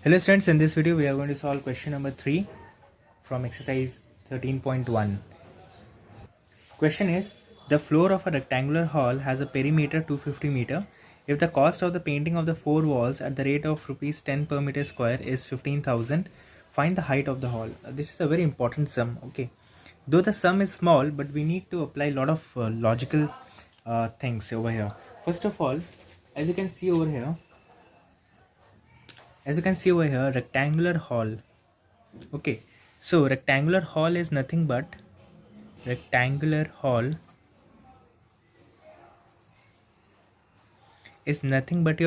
Hello students, in this video we are going to solve question number 3 from exercise 13.1. Question is, the floor of a rectangular hall has a perimeter 250 meter. If the cost of the painting of the four walls at the rate of rupees 10 per meter square is 15,000, find the height of the hall. This is a very important sum, okay. Though the sum is small, but we need to apply a lot of logical things over here. First of all, as you can see over here, rectangular hall. Okay, so rectangular hall is nothing but your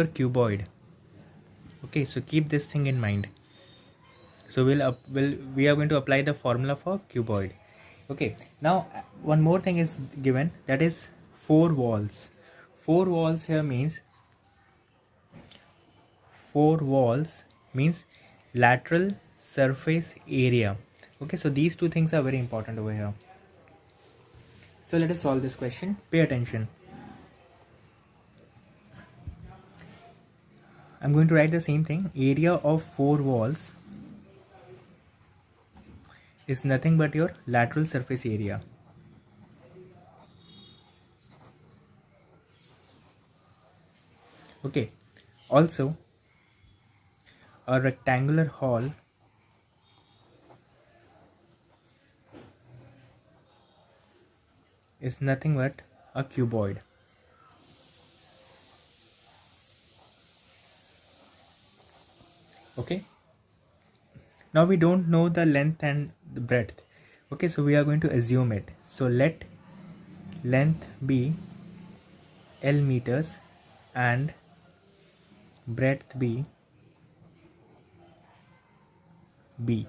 cuboid. Okay, so keep this thing in mind. So we are going to apply the formula for cuboid. Okay, now one more thing is given, that is four walls. Four walls means lateral surface area. Okay, so these two things are very important over here. So let us solve this question. Pay attention. I'm going to write the same thing. Area of four walls is nothing but your lateral surface area. Okay, also a rectangular hall is nothing but a cuboid. Okay, now we don't know the length and the breadth. Okay, so we are going to assume it. So let length be L meters and breadth be B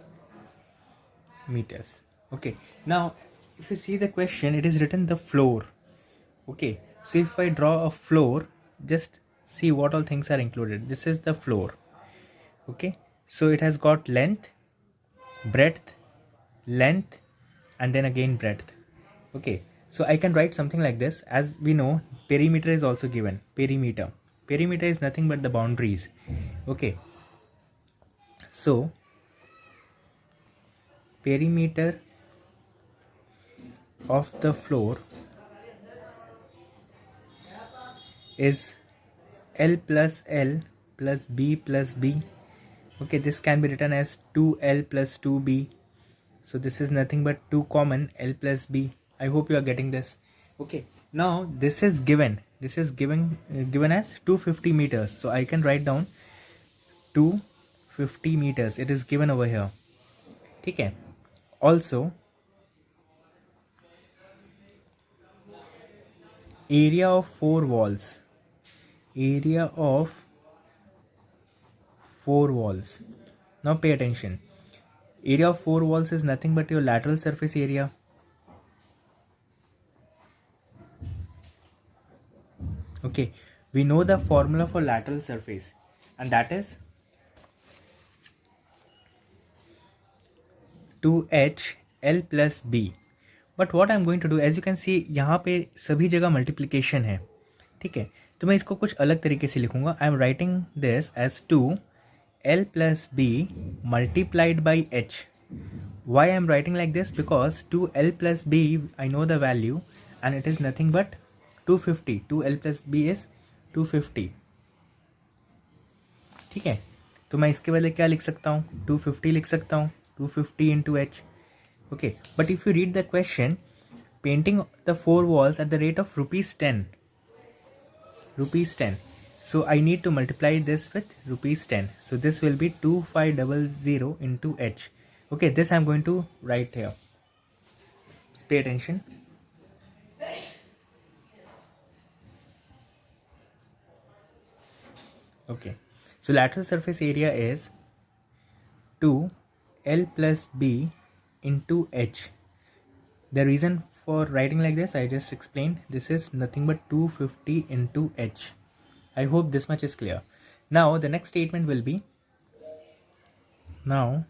meters. Okay, now if you see the question, it is written the floor. Okay, so if I draw a floor, just see what all things are included. This is the floor. Okay, so it has got length, breadth, length, and then again breadth. Okay, so I can write something like this. As we know, perimeter is also given. Perimeter is nothing but the boundaries. Okay, so perimeter of the floor is L plus L plus B plus B. Okay, this can be written as 2L plus 2B. So this is nothing but 2 common L plus B. I hope you are getting this. Okay, now this is given. This is given as 250 meters. So I can write down 250 meters. It is given over here. Okay. Also, area of four walls. Area of four walls. Now pay attention. Area of four walls is nothing but your lateral surface area. Okay, we know the formula for lateral surface, and that is 2H L plus B. But what I'm going to do, as you can see, यहाँ पे सभी जगह multiplication है. ठीक है, तो मैं इसको कुछ अलग तरीके से लिखूंगा. I am writing this as 2 L plus B multiplied by H. Why I am writing like this? Because 2L plus B, I know the value, and it is nothing but 250. 2L plus B is 250. ठीक है, तो मैं इसके बदले क्या लिख सकता हूँ? 250 लिख सकता हूँ. 250 into H. Okay, but if you read the question, painting the four walls at the rate of rupees 10. So I need to multiply this with rupees 10. So this will be 2500 into H. Okay, this I'm going to write here. Pay attention. Okay, so lateral surface area is 2 L plus B into H. The reason for writing like this, I just explained. This is nothing but 250 into H. I hope this much is clear. Now the next statement will be, now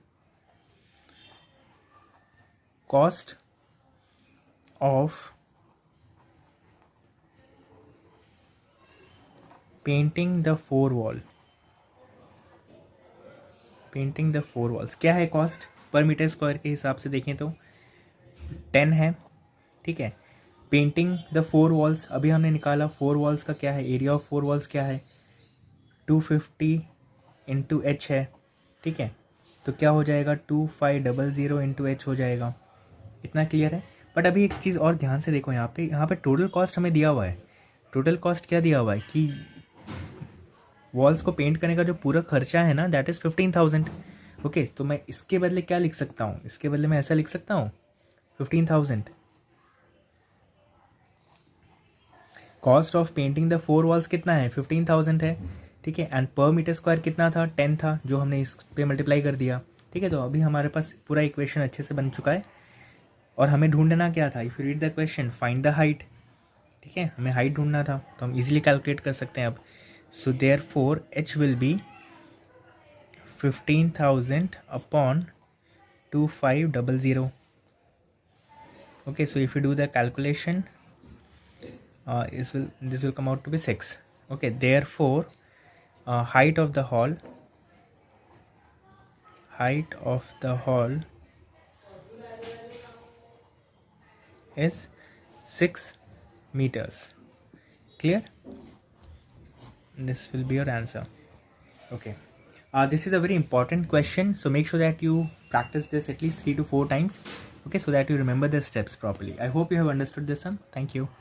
cost of painting the four wall. Painting the 4 walls, क्या है cost per metre square के हिसाब से देखें तो 10 है, ठीक है। पेंटिंग द 4 वॉल्स अभी हमने निकाला, 4 वॉल्स का क्या है, एरिया ऑफ 4 वॉल्स क्या है 250 इंटू एच है, ठीक है। तो क्या हो जाएगा 2500 इंटू एच हो जाएगा, इतना क्लियर है। बट अभी एक चीज़ और ध्यान से देखो, यहाँ पे टोटल कॉस्ट हमें दिया हुआ है। टोटल कॉस्ट क्या दिया हुआ है कि वॉल्स को पेंट करने का जो पूरा खर्चा है ना दैट इज़ 15,000। ओके, तो मैं इसके बदले क्या लिख सकता हूँ, इसके बदले मैं ऐसा लिख सकता हूँ 15,000 cost of painting the 4 walls कितना है 15,000 है, ठीक है। एंड पर मीटर स्क्वायर कितना था 10 था, जो हमने इस पे मल्टीप्लाई कर दिया, ठीक है। तो अभी हमारे पास पूरा इक्वेशन अच्छे से बन चुका है। और हमें ढूंढना क्या था, if you read the question find the height, ठीक है, हमें हाइट ढूंढना था, तो हम इजीली कैलकुलेट कर सकते हैं अब। So therefore H will be 15,000 upon 2500। Okay, so if you do the calculation this will come out to be 6. Okay, therefore height of the hall is 6 meters. Clear? This will be your answer. Okay, this is a very important question, so make sure that you practice this at least 3 to 4 times, okay, so that you remember the steps properly. I hope you have understood this one. Thank you.